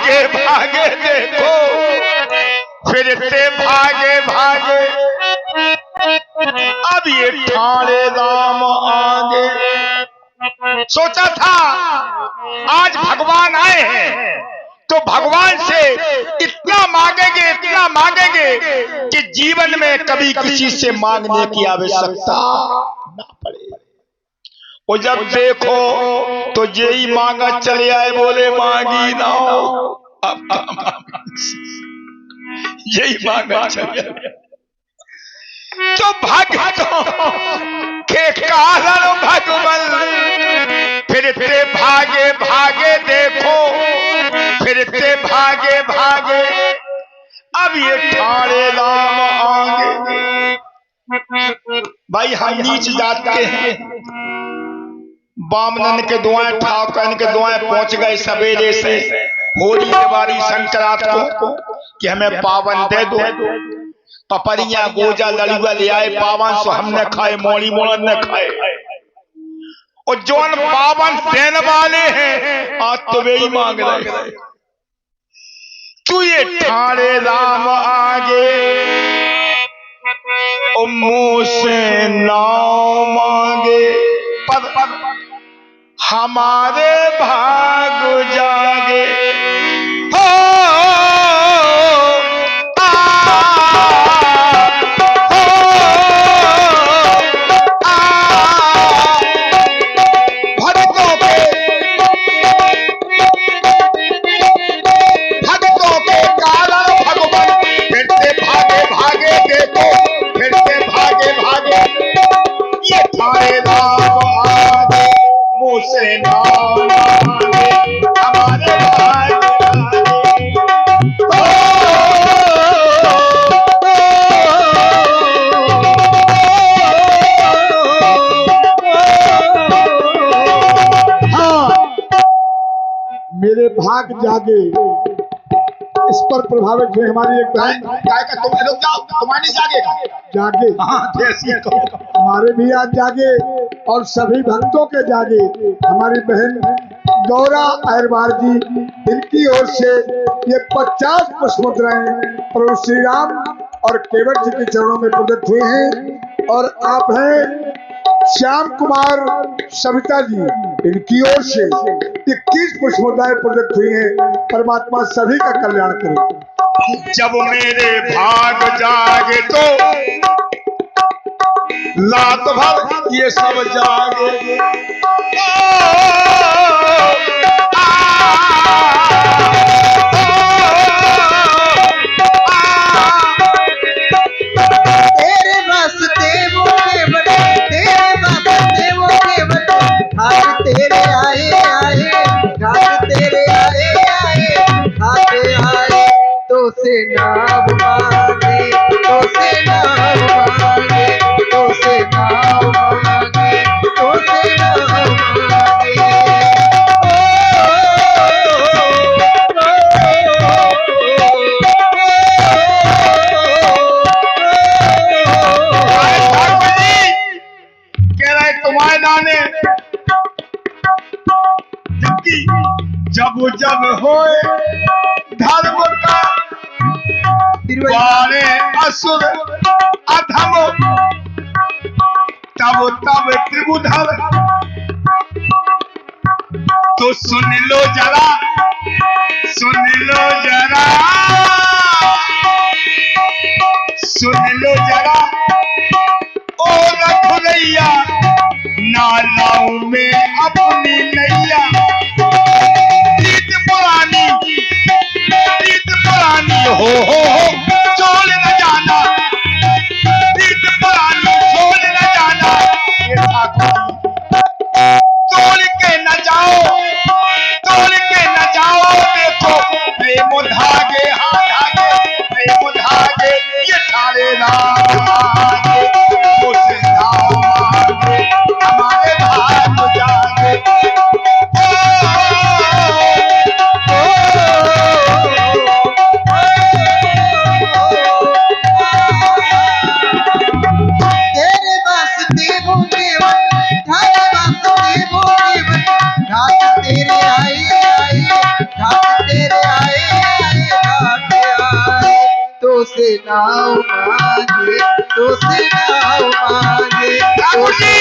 भागे भागे देखो, फिर से भागे भागे, अब ये ठाणे राम आगे। सोचा था आज भगवान आए हैं तो भगवान से इतना मांगेंगे कि जीवन में कभी किसी से मांगने की आवश्यकता ना पड़े। और जब देखो तो यही मांगा चले आए, बोले मांगी ना हो, अब यही मांगा चले आए। तो भक्तों के कारण भगवान फिर से भागे भागे देखो, फिर से भागे भागे, अब ये ठाणे राम आगे। भाई हम नीच जात के हैं, बामनन के दुआएं ठाकरन के दुआएं पहुंच गए सवेरे से होली दिवाली संक्रांत को कि हमें पावन दे दो। पपरिया गोजा लड़ुआ ले आए पावन, सो हमने खाए, मोड़ी मोड़न ने खाए। और जौन पावन देने वाले हैं आज तो वे ही मांग रहे, तू ये ठाणे राम आगे ओ मुँह से नाव मांगे, पर हमारे भाग जागे। मेरे भाग जागे, इस पर प्रभावित हुए हमारी एक बहन। तुम्हारी जागेगा जागे, हमारे भी आज जागे और सभी भक्तों के जागे। हमारी बहन गौरा अहरवार जी, इनकी ओर से ये 50 पुष्पमुद्राएं प्रभु श्री राम और केवट जी के चरणों में प्रदत्त हुए हैं। और आप हैं श्याम कुमार सविता जी, इनकी ओर से 21 पुष्पमुद्राएं प्रदत्त हुई हैं। परमात्मा सभी का कल्याण करे। जब मेरे भाग जागे तो लात भर ये सब जागे। तेरे वास्ते वो केवट, तेरे वास्ते वो केवट, हाथ तेरे आए आए, हाथ तेरे आए आए, हाथ आए तो से नाम मांगे, तो से नाम मांगे, तो से नाम मांगे, तो से नाम मांगे। तुम्हारे दाने जब जब होए धर्म का वारे असुर अधम, तब तब त्रिभुधर तो सुन लो जरा, सुन लो जरा, सुन लो जरा ओ रघुरैया, नालाओं में अपनी नैया। रीत पुरानी हो छोड़ न जाना, रीत पुरानी छोड़ न जाना। ये तोड़ के न जाओ, तोड़ के न जाओ, देखो प्रेम धागे, हाँ धागे, प्रेम धागे, ये ठाणे राम आगे, हमारे भाग जागे। नाव मांगे तुझसे नाव मांगे ठाकुर जी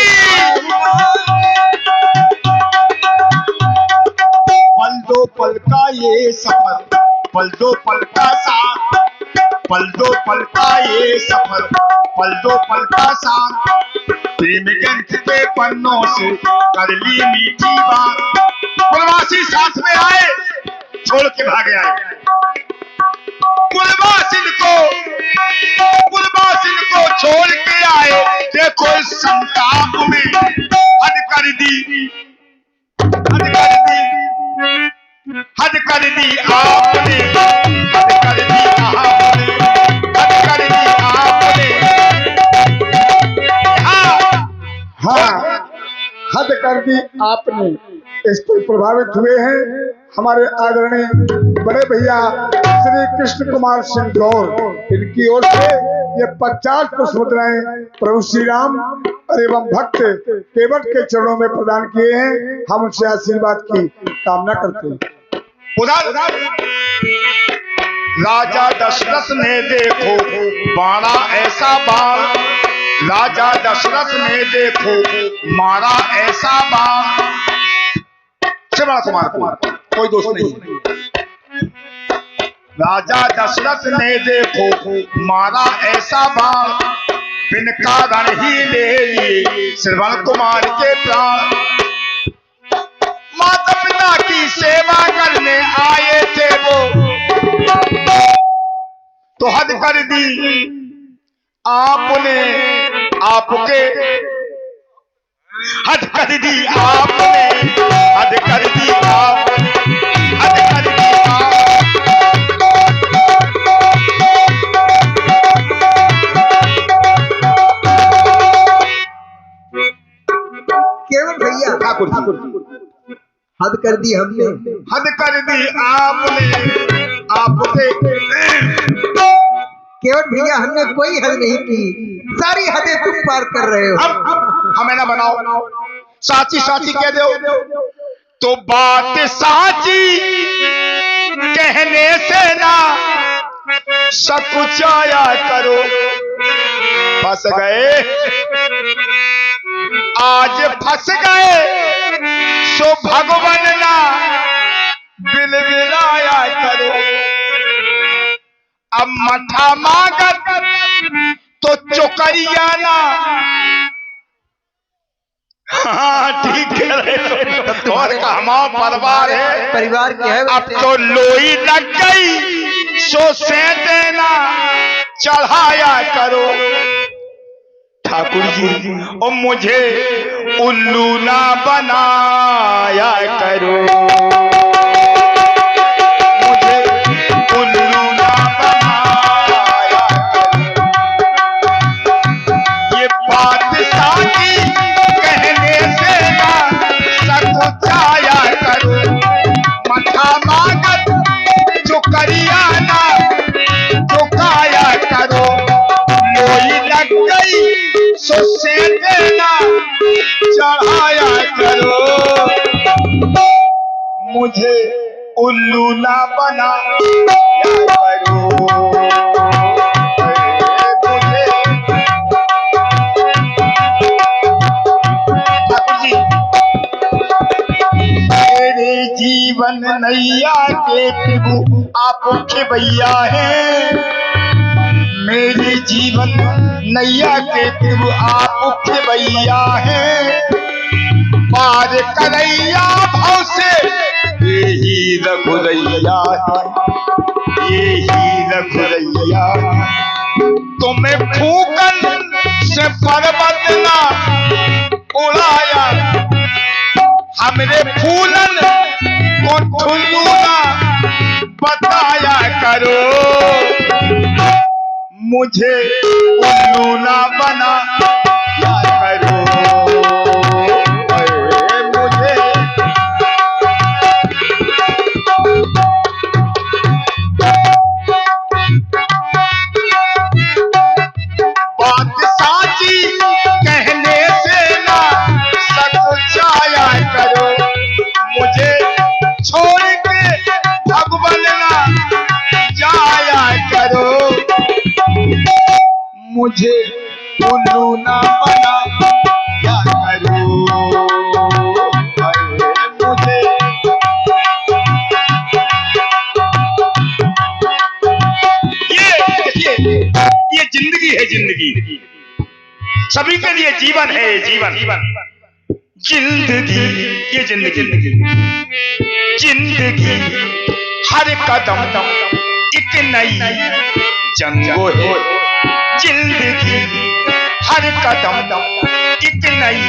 पल दो पल का ये सफर पल दो पल का साथ पल दो पल का ये सफर पल दो पल का साथ प्रेम ग्रंथ के पन्नों से कर ली मीठी बात कुलवासी साथ में आए छोड़ के भागे आए कुलवासिन को छोड़ के आए देखो इस संताप में हद कर दी हद कर दी हद कर दी आपने हद कर दी आपने हद कर दी आपने हाँ हद कर दी आपने। इस पर प्रभावित हुए हैं हमारे आदरणीय बड़े भैया श्री कृष्ण कुमार सिंह गौर। इनकी ओर से ये 50 पुष्पमुद्राएं प्रभु श्री राम एवं भक्त केवट के चरणों में प्रदान किए हैं। हम उनसे आशीर्वाद की कामना करते हैं। उधर राजा दशरथ ने देखो मारा ऐसा बाण राजा दशरथ ने देखो मारा ऐसा बाण कुमार कोई दोष नहीं। राजा दशरथ ने देखो मारा ऐसा बाण बिन कारण ही ले लिए श्रवण कुमार के प्राण माता पिता की सेवा करने आए थे वो तो हद कर दी आपने आपके हद कर दी आपने हद कर दी आपने हद कर दी केवल भैया ठाकुर जी हद कर दी हमने हद कर दी आपने आपके केवल भैया हमने कोई हद नहीं की सारी हदें तुम पार कर रहे हो। हमें ना बनाओ साची साची कह दो तो बात साची कहने से ना सकुचाया करो फंस गए आज फंस गए सो भगवान ना बिलबिलाया करो अब मठा मांगत तो चुकरिया ना हाँ ठीक है और कहमा परिवार है परिवार के है अब तो लोई लग गई सो से देना चढ़ाया करो ठाकुर जी ओ मुझे उल्लू ना बनाया करो मुझे उल्लू ना बनाया करो ये बात साची कहने से ना सकुचाया करो मथा मांगत जो करिया ना झुकाया करो लोई लग गई सो से देना चढ़ाया करो मुझे उल्लू ना बना करो मुझे ठाकुर जी मेरे जीवन नैया के प्रभु आप भैया हैं मेरे जीवन नैया के प्रभु आप भैया हैं पार करैया भाव से यही रघुरैया है यही रघुरैया तुम्हें फूकन से पर्वत ना उड़ाया हमरे फूलन को ठुल्लू ना बताया करो मुझे उल्लू ना बना करो मुझे बात साची कहने से ना सकुचाया करो मुझे छोड़ के भगवान ना जाया करो मुझे उल्लू ना बना क्या करूं मुझे। ये देखिए, ये जिंदगी है, जिंदगी सभी के लिए जीवन है, जीवन जिंदगी, ये जिंदगी हर कदम एक नई जंगो है। जिंदगी हर कदम एक नई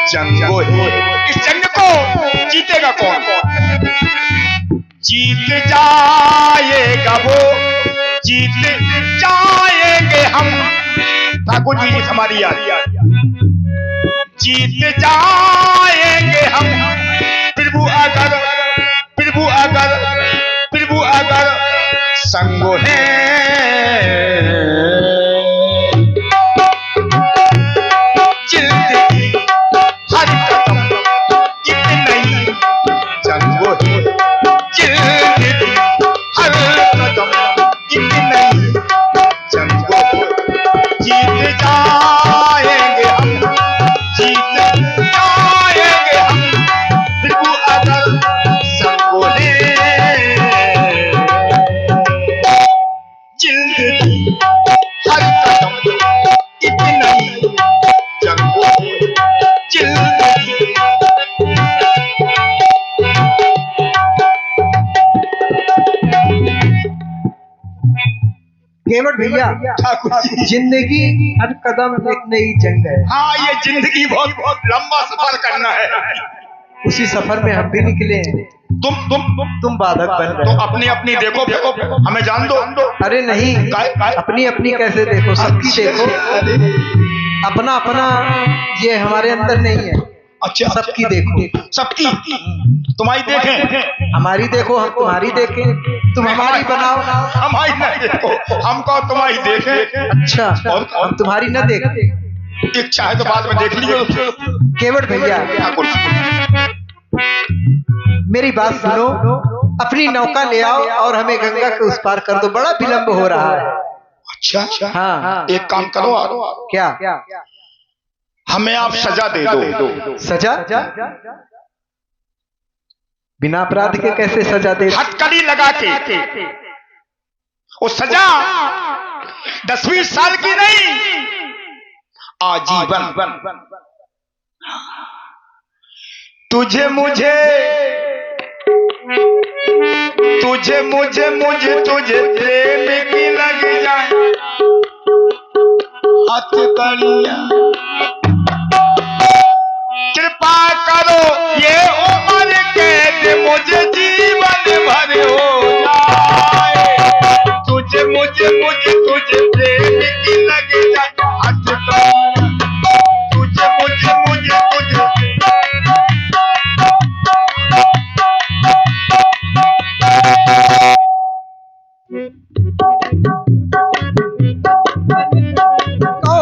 जंगो है। इस जंग को जीतेगा कौन? जीत जाएगा वो, जीत जाएंगे हम। ठाकुर जी हमारी याद, जीत जाएंगे हम। प्रभु अगर संगो है। जिंदगी हर कदम एक नई जंगो है। जिंदगी हर कदम एक नई जंगो है। जीत जाएंगे हम, जीत जाएंगे हम। प्रभु अगर संगो है। जिंदगी हर कदम एक नई जंगो है। जिंदगी केवट भैया, जिंदगी हर कदम एक नई जंग है। हाँ, ये जिंदगी बहुत लंबा सफर करना है। उसी सफर में हम भी निकले हैं। तुम बाधक बन तो रहे हो। अपनी देखो, हमें जान दो। अरे नहीं, अपनी कैसे देखो, सबकी देखो। अपना ये हमारे अंदर नहीं है। अच्छा, सबकी देखो, सबकी। तुम्हारी देखें, हमारी देखो, हम तुम्हारी देखें। तुम हमारी बनाओ, हमारी न देखो, हमको तुम्हारी देखें। अच्छा, हम तुम्हारी न देखें। इच्छा है तो बाद में देख लियो। केवट भैया, मेरी बात सुनो। अपनी नौका ले आओ और हमें गंगा के उस पार कर दो। बड़ा विलंब हो रहा है। अच्छा, हाँ, एक काम करो, क्या? हमें आप सजा दे दो। सजा? बिना अपराध के कैसे सजा दे? हथकड़ी लगा के। वो सजा 10-20 साल की नहीं, आजीवन। तुझे मुझे प्रेम की लग जाए हथकड़ियां। कृपा करो ये उम्र कैद मुझे जीवन भर हो जाए। तुझे प्रेम की लग जाए हथकड़ियां। तुझे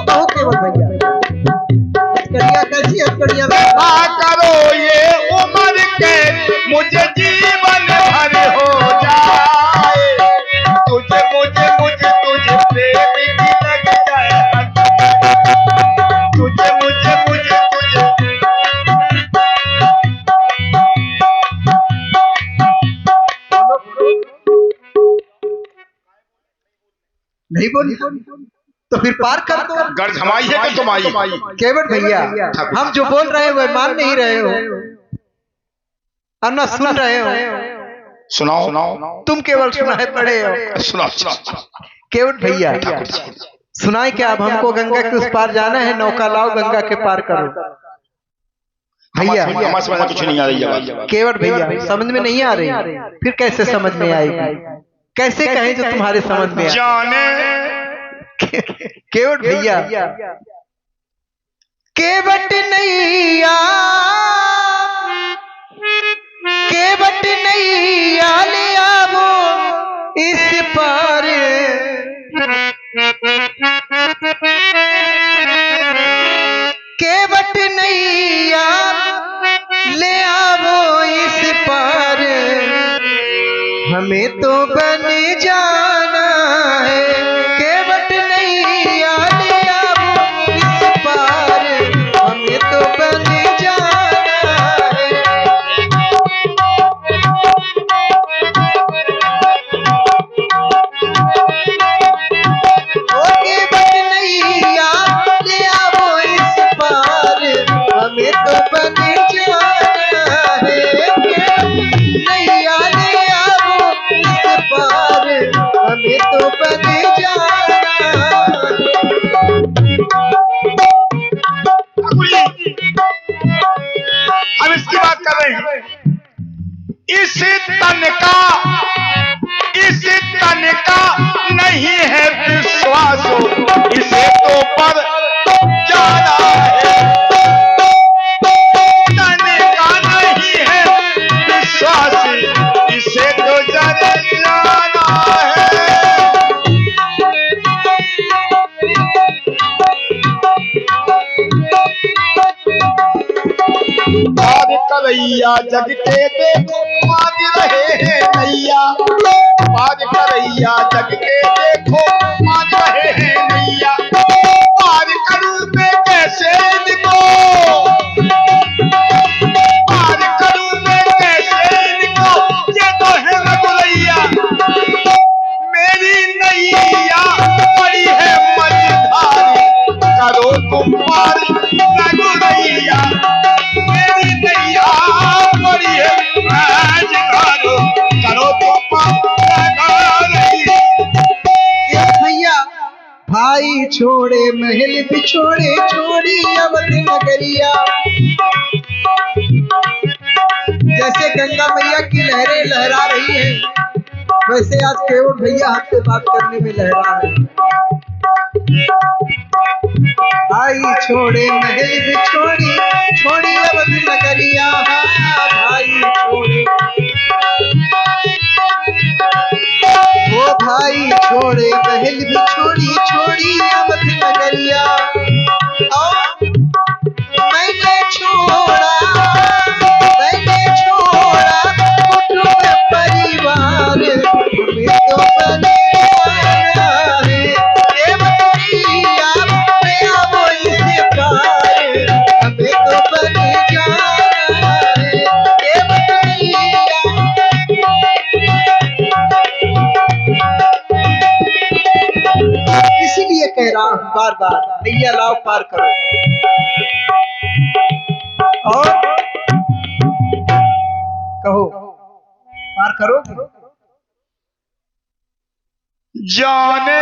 कहो केवट भैया, कैसी हथकड़ियां? कृपा करो ये उम्र कैद मुझे जीवन भर हो जाए। तुझे प्रेम की लग जाए। तुझे नहीं बोली तो फिर पार कर दो। गर्ज हमारी है कि तुम्हारी? केवट भैया, हम जो बोल रहे हैं वह मान नहीं रहे हो और न सुन रहे हो। सुनाओ। तुम केवल सुनाए पड़े हो। सुनाओ। केवट भैया, सुनाए क्या? अब हमको गंगा के उस पार जाना है। नौका लाओ, गंगा के पार करो। भैया, हमारे समझ में कुछ नहीं आ रही है। केवट भैया, समझ में नहीं आ रही, फिर कैसे समझ में आएगी? कैसे कहें जो तुम्हारे समझ में जाने। केवट भैया, केवट नैया ले आवो इस पार। केवट नैया ले आवो इस पार। हमें तो बन जाना है। केवट नैया इस तन का नहीं है विश्वास, इसे तो पर जाना है। तन का नहीं है विश्वास, इसे तो जाना है। पार करैया जग के देखो मान रहे हैं नैया, पार करैया जग के देखो मान रहे हैं नैया। पार करूं मैं कैसे इनको, पार करूं मैं कैसे इनको, ये तो है रघुरैया मेरी नैया बड़ी है मझधारी। करो तुम पार रघुरैया मेरी नैया बड़ी है मझधारी, करो तुम पार रघुरैया। भैया भाई छोड़े महल बिछोड़े, छोड़ी अवध नगरिया। जैसे गंगा मैया की लहरें लहरा रही हैं, वैसे आज केवल भैया हमसे बात करने में लहरा रहे हैं। भाई छोड़े महल बिछोड़ी, छोड़ी अवध नगरिया। भाई छोड़े, वो भाई छोड़े महल बिछोड़ी, छोड़ी अवध नगरिया। और मैंने छोड़ा कुटुंब परिवार, तुम्हें तो बने जाना है। ये बतिया मैं वो इससे पार, हमें तो बने जाना है। ये बतिया इसीलिए कह रहा हूं बार बार, नैया लाओ पार करो। और कहो पार करो जाने,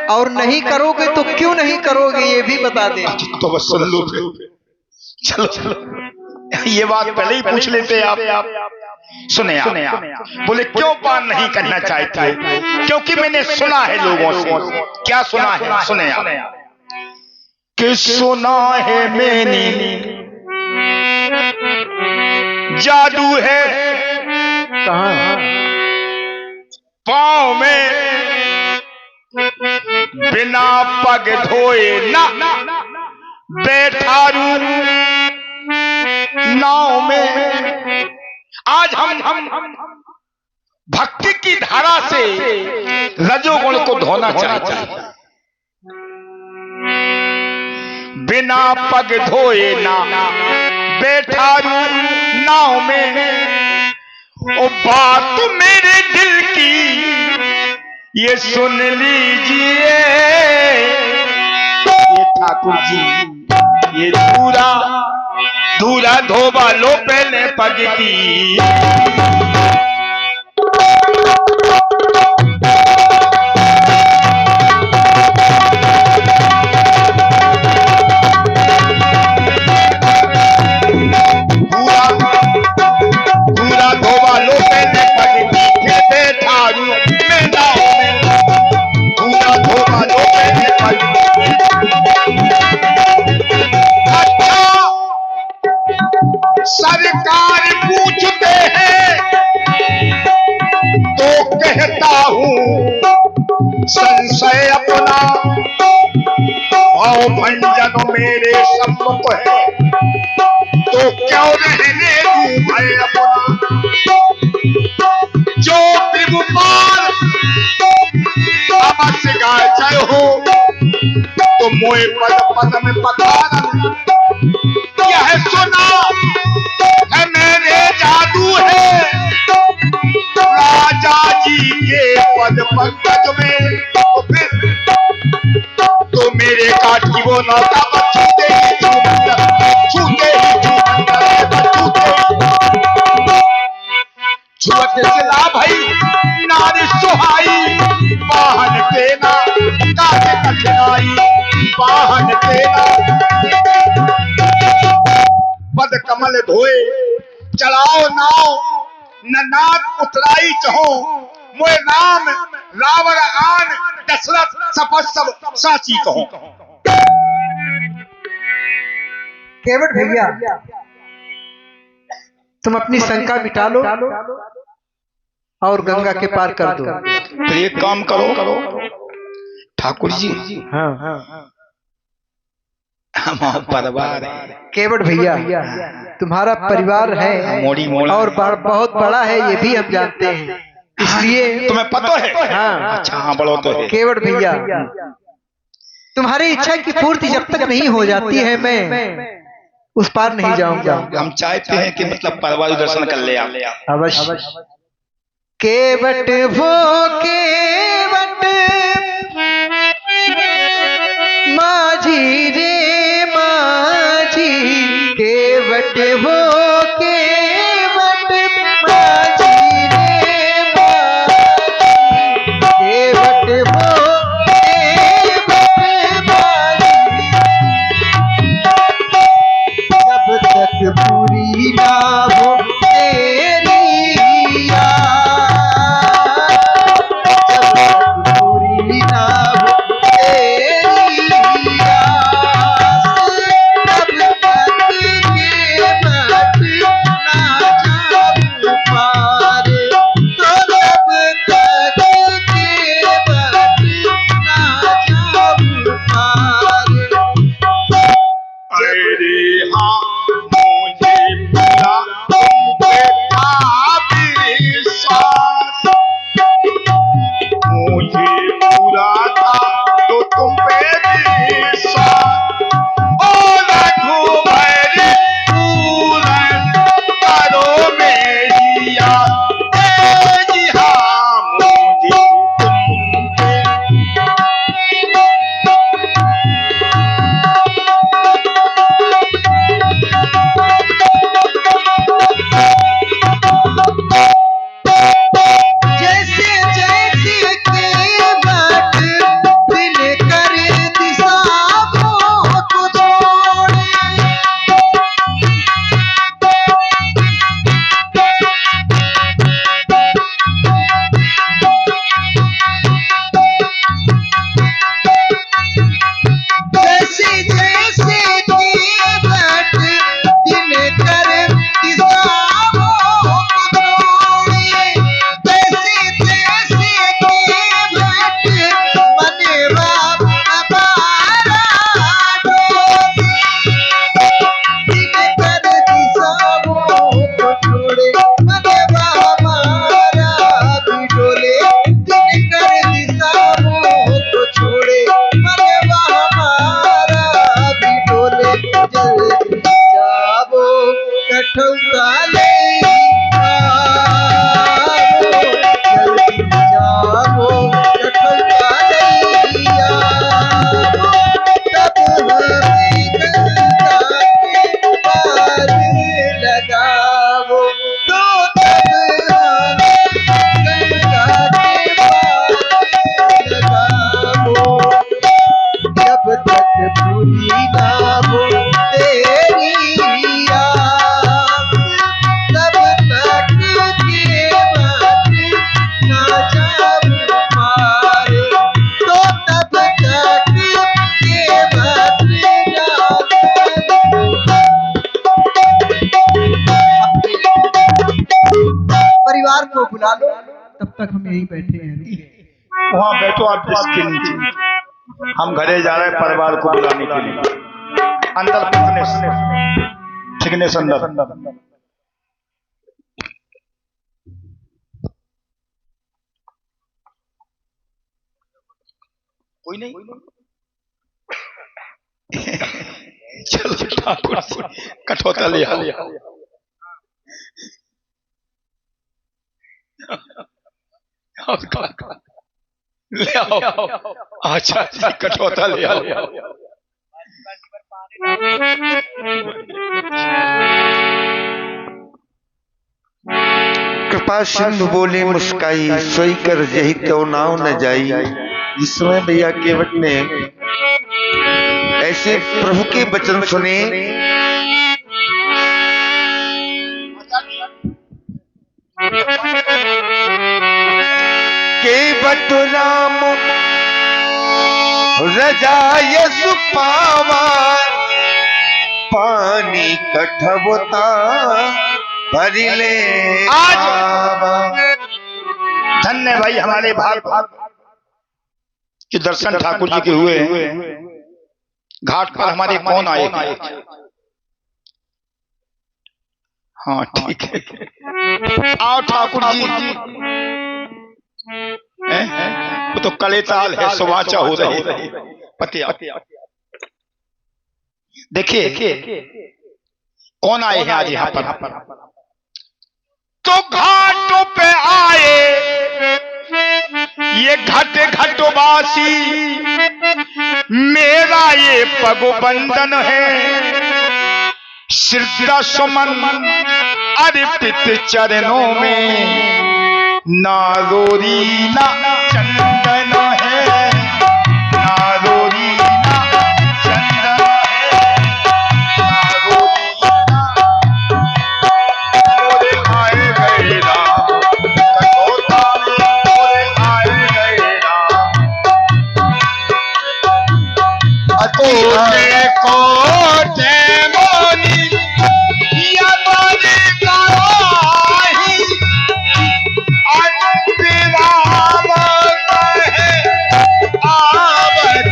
और नहीं करोगे तो क्यों नहीं करोगे ये भी बता दे। तो बस सुन लो फिर। चलो ये बात पहले ही पूछ लेते आप। सुने आप बोले क्यों पार नहीं करना चाहते? क्योंकि मैंने सुना है लोगों से। क्या सुना है? सुने आप कि सुना है मैंने जादू है कहाँ पाँव में, बिना पग धोए ना बैठारू नाव में। आज हम भक्ति की धारा से रजोगुण को धोना चाहते हैं। बिना पग धोए ना बैठारू नाव में, ओ बात मेरे दिल की ये सुन लीजिए। ये ठाकुर जी ये धूरा धोबा लो पहले पग की। धूरा धोबा लो पहले पग की, फिर बैठारू मैं नाव में। धूरा धोबा लो पहले पग की। सरकार पूछते हैं तो कहता हूं संशय अपना, भाव भंजन मेरे सम्मुख है तो क्यों रहने दूं भय अपना। जो त्रिभुपाल अवश्य गाय जय हो तो मोए पद पद में पधारन। यह सुना है मेरे जादू है राजा जी के पद पंकज में। तो फिर तो मेरे काट की वो नौका छूते ही छूते छुअते चला भाई नारी सुहाई, वाहन तेना काटे कठिनाई, वाहन तेना पद कमल धोए चलाओ नाव न नाथ उतराई चहो मोए राम रावण आन दशरथ सपथ सब साची कहो। केवट भैया तुम अपनी शंका मिटा लो और गंगा के पार कर दो। तो एक काम करो ठाकुर जी, हाँ हमारा परिवार है। केवट भैया तुम्हारा परिवार है मोड़ी मोड़ा और बहुत बड़ा है, ये भी हम जानते हैं, इसलिए तुम्हें पता है। हाँ अच्छा हाँ बड़ो तो है। केवट भैया तुम्हारी इच्छा की पूर्ति जब तक नहीं हो जाती है मैं उस पार नहीं जाऊंगा। हम चाहते हैं कि मतलब परिवार दर्शन कर ले अवश्य। केवट वो केवट माझी रे माझी, केवट वो केवट माझी रे माझी, केवट वो केवट माझी, जब तक पूरी ना हो तेरी याद, जब तक पूरी ना हो तेरी याद, तब तक केवट ना जाऊं पार, तो तब तक केवट ना जाऊं पार। अरे हाँ मुझे मिला तुम पे था विश्वास, मुझे पूरा था तो तुम पे विश्वास। ओ रघुबर पूरा करो मेरी याद, जी हाँ मुझे तुम पे। जैसे जैसे केवट दिल कर दिशाओं को छोड़े, जैसे जैसे केवट दिल कर दिशाओं को छोड़े, जैसे जैसे केवट मनवा हमारा डोले, दिल कर दिशाओं को छोड़े मनवा हमारा भी डोले, दिल कर दिशाओं को छोड़े मनवा हमारा भी डोले। जल्दी जाओ कठौता ले आओ, जल्दी जाओ कठौता ले आओ, तब हमें गंगा के पार लगाओ, तो तब हमें गंगा के पार लगाओ, जब तक पूरी ना हो तेरी याद, तब तक केवट ना जाऊं पार, तो तब तक केवट ना परिवार को बुला लो, तब तक हम यहीं बैठे हैं। वहाँ बैठो आप इसके नीचे, हम घरे जा रहे हैं परिवार को बुलाने के लिए। अंदर ठिकने से अंदर। कोई नहीं चलो ठाकुर कठौता ले आओ। ले आओ। अच्छा कठौता ले आओ। कृपा सिंधु बोले मुस्काई, सोई कर यही क्यों नाव न जाई। इस समय भैया केवट ने ऐसे प्रभु के वचन सुने केवट राम रजाय सुपावा पानी कठवता भरिले आज आवा। धन्य भाई हमारे भाग के दर्शन ठाकुर जी के हुए हैं। घाट पर हमारे कौन आए थे? हाँ ठीक है, आओ ठाकुर जी। वो तो कलेताल है, सुवाचा हो रही पतिया। देखिए कौन आए हैं आज यहाँ पर। तो घाटों पे आए ये घट घटवासी, मेरा ये पगबंधन है, श्रद्धा सुमन अर्पित चरणों में, ना रोरी ना चंदन है, ना रोरी ना चंदन है, ना रोरी ना। मोरे आए गए राम कठोरता में, मोरे आए गए राम। कोटे कोटे मोनी या मोरी गवाही, अंत राम कहे आवत।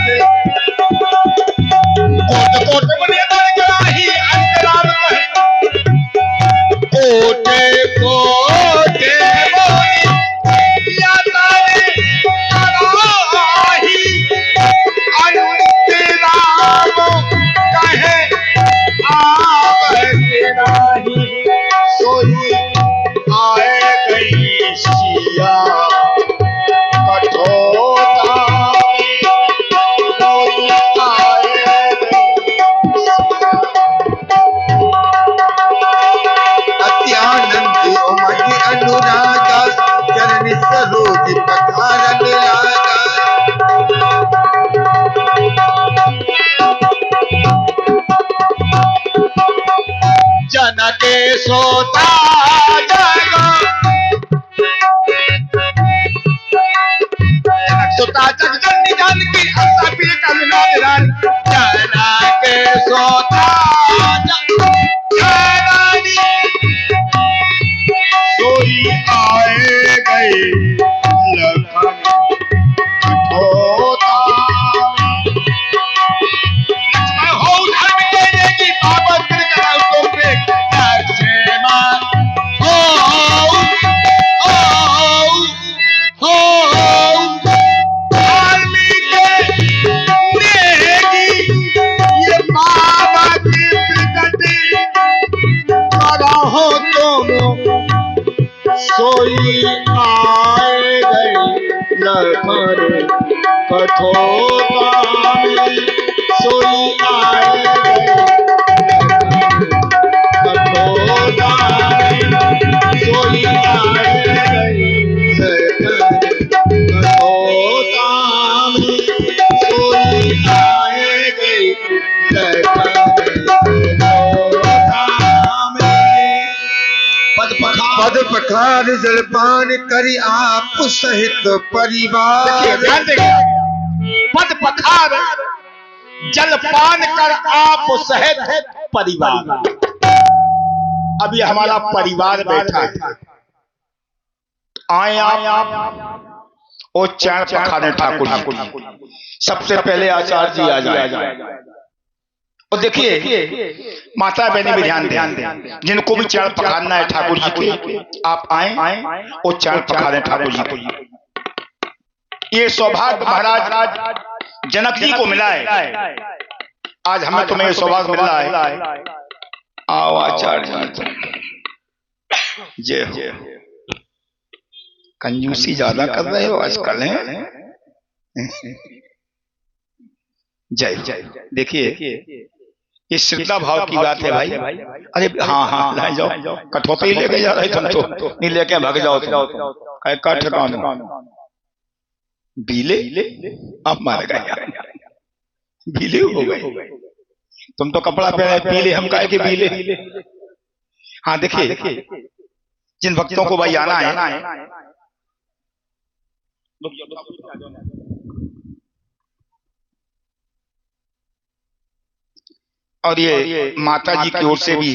कोटे कोटे मोनी या मोरी गवाही, अंत राम कहे। कोटे कोटे मोनी या मोरी गवाही, अंत राम कहे आवत नाही। सोई आए गई सिया कठोरता में, सोई आए गई अत्यानंद उमज अनुरागा चरण सरोज पधारन लागा। जन के सोता जगो, जनक सोता जग जननी जानकी, अंसा पी करुणा निधान। जन के सोता जग जननी, सोई आए गए लखन कठोरता में। लक्ष्मण हो धर्म के की बाबत कराओ तो पे लक्ष्मण हो धर्म के नेगी, ये बाबत प्रगति कराओ तुम। सोई आए गए लखन कठोरता में, सोई आए गए कठोरता में, सोई आए गए कठोरता में, सोई आए गए कठोरता में। पद पखार जलपान करी आप सहित परिवार। ध्यान देंगे, पद पखार जलपान कर आप सहित परिवार। अभी हमारा परिवार बैठा है, आए आप और चार पखाने ठाकुर जी। सबसे पहले आचार्य जी आ जाए। और देखिए माता बहने भी ध्यान दें, जिनको भी चार पखाना है ठाकुर जी के, आप आए और चार पखाने ठाकुर जी को। ये सौभाग्य महाराज जनक जी को मिला है, आज हमें तुम्हें सौभाग्य मिल रहा है। आओ आचार्य जय हो। कंजूसी ज्यादा कर रहे हो आजकल, हैं? जय जय। देखिए ये श्रद्धा भाव की बात है भाई। अरे हाँ हाँ ले जाओ, कठोता ही लेके जा रहे तुम तो नहीं लेके भाग जाओ। कठ बीले आप मार गए, बीले हो गए तुम तो कपड़ा पहने पीले, हम काहे के बीले। हाँ देखिए जिन भक्तों को भाई आना है और ये माता जी की ओर से भी